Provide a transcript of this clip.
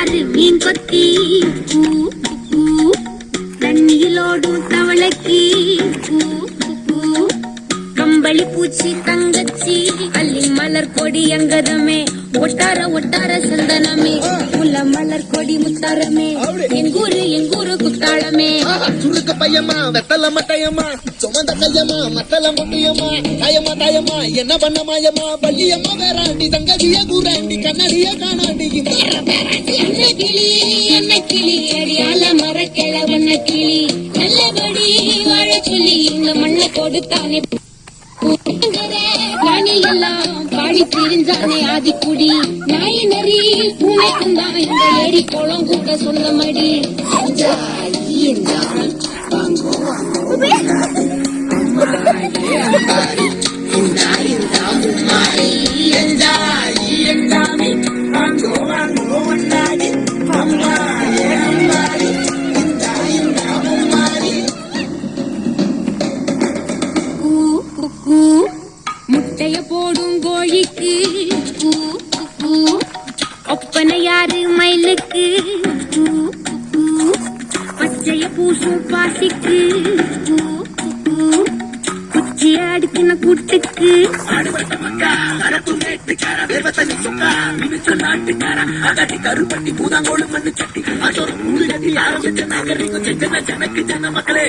யாரு மீன் கொத்தி தண்ணியிலோடும் தவளைக்கு கம்பளி பூச்சி தங்கச்சி அள்ளி மலர் கொடி அங்கதமே ஒட்டார ஒட்டார சந்தனமே முல்ல மலர் கொடி முத்தாரமே எங்கூரு குத்தாளமே சுருக்க பையம்மா வெத்தல மட்டையம்மா சுமந்த கையம்மா மத்தல முட்டியம்மா தாயம்மா என்ன பண்ண மாயம்மா பள்ளியம்மா வேறாண்டி தங்கதிய கூறாண்டி கண்ணடிய காணாண்டி என்ன கிளி அடியால மரக்கிழ வண்ண கிளி நல்லபடி வாழ சொல்லி இந்த மண்ணை கொடுத்தானே எல்லாம் பாடி பிரிஞ்சானே ஆதிக்குடி நாய் நரி பூனைக்கும் தான் இந்த ஏரி குளம் கூட சொல்ல மடி முட்டைய போடும் கோழிக்கு ஒப்பனை யாரு மயிலுக்கு பச்சைய பூசும் பாசிக்கு குச்சி அடுக்கின கூட்டுக்கு கருப்பட்டி பூதாங்கோடு மண்ணு சட்டி அதோட ஆரம்பிச்ச நாகரிகம் ஜனக்கு ஜன மக்களே